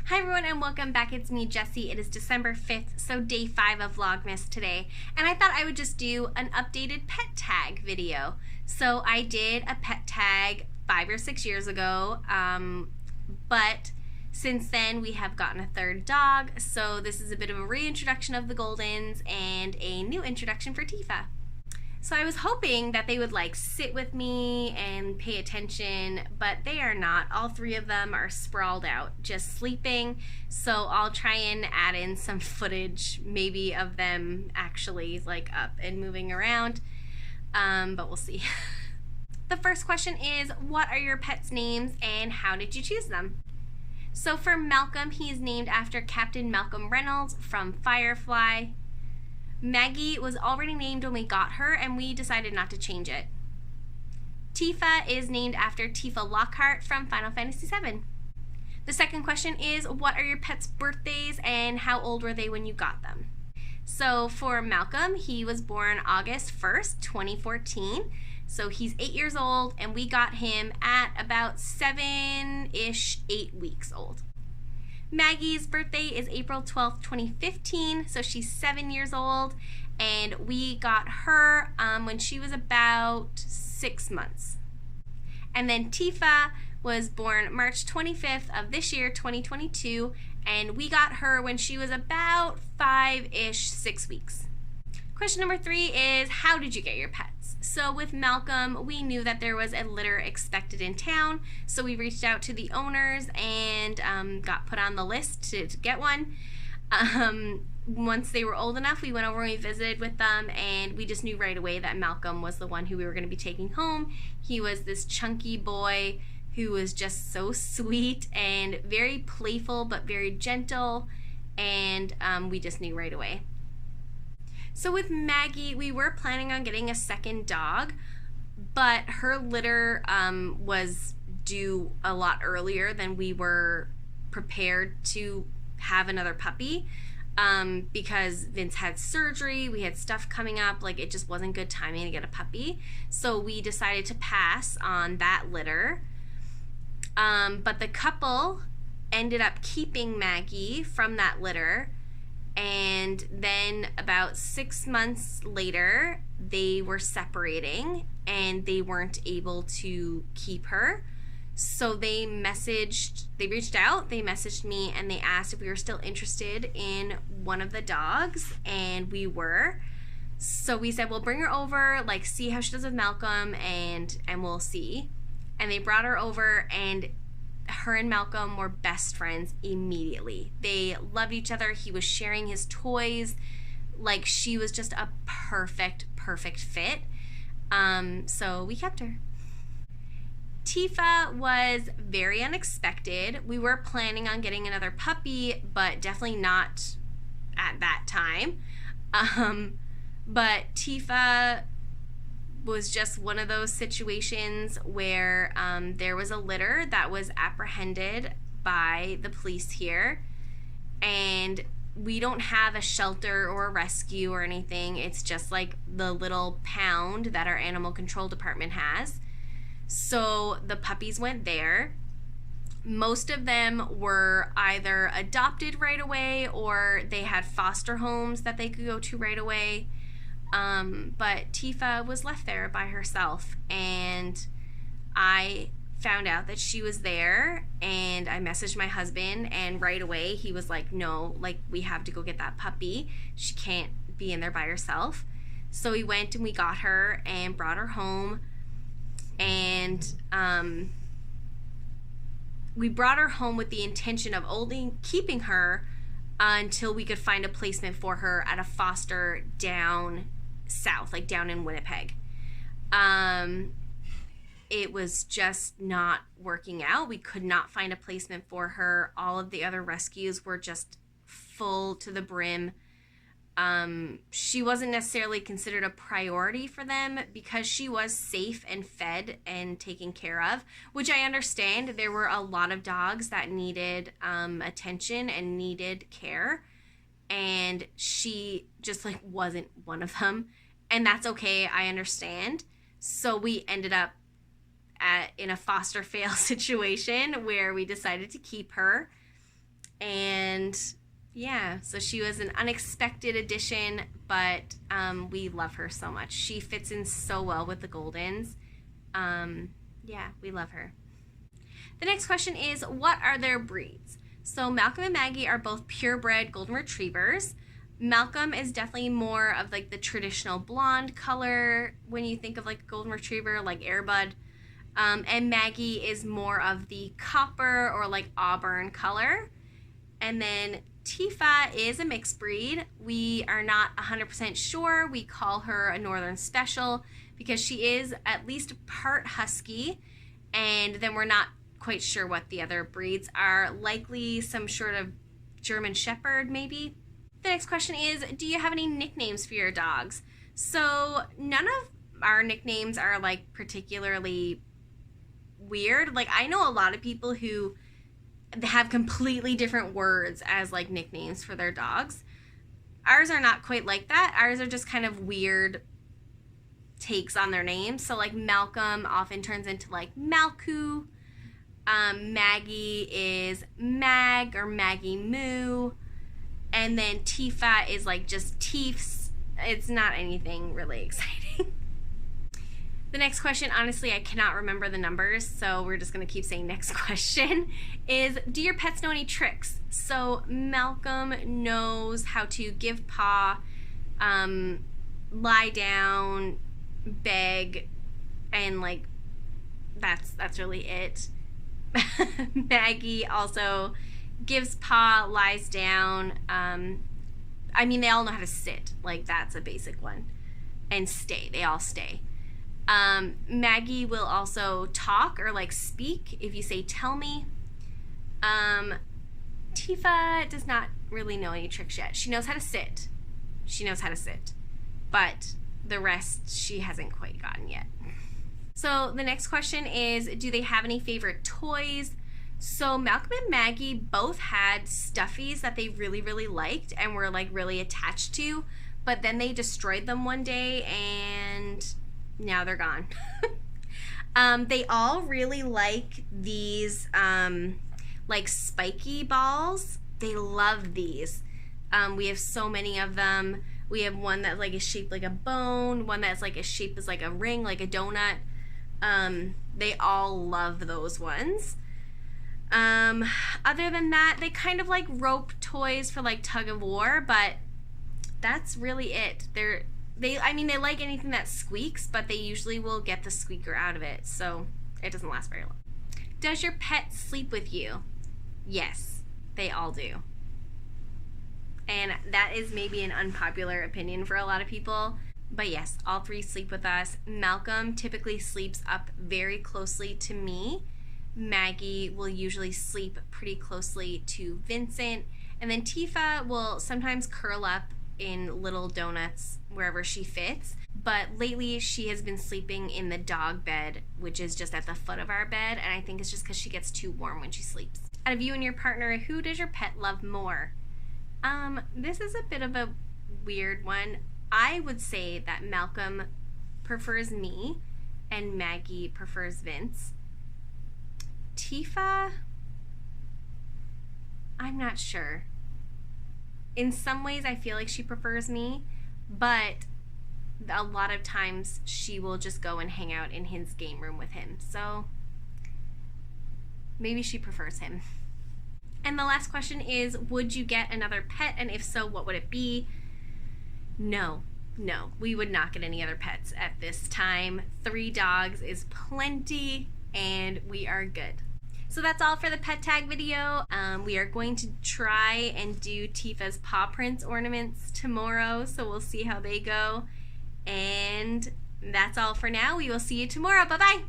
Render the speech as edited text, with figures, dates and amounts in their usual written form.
Hi everyone and welcome back. It's me, Jessi. It is December 5th, so day 5 of Vlogmas today. And I thought I would just do an updated pet tag video. So I did a pet tag 5 or 6 years ago, but since then we have gotten a third dog. So this is a bit of a reintroduction of the Goldens and a new introduction for Tifa. So I was hoping that they would sit with me and pay attention, but they are not. All 3 of them are sprawled out, just sleeping. So I'll try and add in some footage, maybe of them actually up and moving around, but we'll see. The first question is, what are your pets' names and how did you choose them? So for Malcolm, he is named after Captain Malcolm Reynolds from Firefly. Maggie was already named when we got her, and we decided not to change it. Tifa is named after Tifa Lockhart from Final Fantasy VII. The second question is, what are your pets' birthdays and how old were they when you got them? So for Malcolm, he was born August 1st, 2014. So he's 8 years old, and we got him at about 7-ish, 8 weeks old. Maggie's birthday is April 12th, 2015, so she's 7 years old, and we got her when she was about 6 months. And then Tifa was born March 25th of this year, 2022, and we got her when she was about 5-ish, 6 weeks. Question number 3 is, how did you get your pets? So with Malcolm, we knew that there was a litter expected in town, so we reached out to the owners and got put on the list to get one. Once they were old enough, we went over and we visited with them, and we just knew right away that Malcolm was the one who we were going to be taking home. He was this chunky boy who was just so sweet and very playful but very gentle, and we just knew right away. So with Maggie, we were planning on getting a second dog, but her litter was due a lot earlier than we were prepared to have another puppy because Vince had surgery, we had stuff coming up, it just wasn't good timing to get a puppy. So we decided to pass on that litter. But the couple ended up keeping Maggie from that litter. And then about 6 months later, they were separating and they weren't able to keep her. So they reached out, they messaged me, and they asked if we were still interested in one of the dogs, and we were. So we said, well, bring her over, see how she does with Malcolm, and we'll see. And they brought her over, and her and Malcolm were best friends immediately. They loved each other. He was sharing his toys. She was just a perfect fit. So we kept her. Tifa was very unexpected. We were planning on getting another puppy, but definitely not at that time. But Tifa was just one of those situations where there was a litter that was apprehended by the police here, and we don't have a shelter or a rescue or anything. It's just the little pound that our animal control department has. So the puppies went there. Most of them were either adopted right away or they had foster homes that they could go to right away. But Tifa was left there by herself, and I found out that she was there, and I messaged my husband, and right away he was like, no, we have to go get that puppy. She can't be in there by herself. So we went and we got her and brought her home, and we brought her home with the intention of only keeping her until we could find a placement for her at a foster down south, down in Winnipeg. It was just not working out. We could not find a placement for her. All of the other rescues were just full to the brim. She wasn't necessarily considered a priority for them because she was safe and fed and taken care of, which I understand. There were a lot of dogs that needed attention and needed care, and she just wasn't one of them, and that's okay. I understand. So we ended up in a foster fail situation where we decided to keep her. And yeah, so she was an unexpected addition, but we love her so much. She fits in so well with the Goldens. Yeah, we love her. The next question is, what are their breeds? So Malcolm and Maggie are both purebred Golden Retrievers. Malcolm is definitely more of like the traditional blonde color when you think of like a Golden Retriever, like Air Bud. And Maggie is more of the copper or like auburn color. And then Tifa is a mixed breed. We are not 100% sure. We call her a Northern Special because she is at least part Husky, and then we're not quite sure what the other breeds are. Likely some sort of German Shepherd, maybe. The next question is, do you have any nicknames for your dogs? So none of our nicknames are like particularly weird. Like, I know a lot of people who have completely different words as like nicknames for their dogs. Ours are not quite like that. Ours are just kind of weird takes on their names. So like Malcolm often turns into like Malku. Maggie is Mag or Maggie Moo. And then Tifa is like just Teefs. It's not anything really exciting. The next question, honestly, I cannot remember the numbers, so we're just going to keep saying next question, is do your pets know any tricks? So Malcolm knows how to give paw, lie down, beg, and like that's really it. Maggie also gives paw, lies down. I mean, they all know how to sit. Like, that's a basic one. And stay. They all stay. Maggie will also talk or like speak if you say tell me. Tifa does not really know any tricks yet. She knows how to sit. But the rest she hasn't quite gotten yet. So the next question is, do they have any favorite toys? So Malcolm and Maggie both had stuffies that they really, really liked and were like really attached to, but then they destroyed them one day and now they're gone. They all really like these like spiky balls. They love these. We have so many of them. We have one that like is shaped like a bone, one that's like is shaped as like a ring, like a donut. They all love those ones. Other than that, they kind of like rope toys for like tug of war, but that's really it. They like anything that squeaks, but they usually will get the squeaker out of it, so it doesn't last very long. Does your pet sleep with you? Yes, they all do. And that is maybe an unpopular opinion for a lot of people, but yes, all three sleep with us. Malcolm typically sleeps up very closely to me. Maggie will usually sleep pretty closely to Vincent, and then Tifa will sometimes curl up in little donuts wherever she fits, but lately she has been sleeping in the dog bed, which is just at the foot of our bed, and I think it's just because she gets too warm when she sleeps. Out of you and your partner, who does your pet love more? This is a bit of a weird one. I would say that Malcolm prefers me and Maggie prefers Vince. Tifa, I'm not sure. In some ways, I feel like she prefers me, but a lot of times she will just go and hang out in his game room with him. So maybe she prefers him. And the last question is, would you get another pet? And if so, what would it be? No, we would not get any other pets at this time. 3 dogs is plenty, and we are good. So that's all for the pet tag video. We are going to try and do Tifa's paw prints ornaments tomorrow, so we'll see how they go. And that's all for now. We will see you tomorrow. Bye-bye.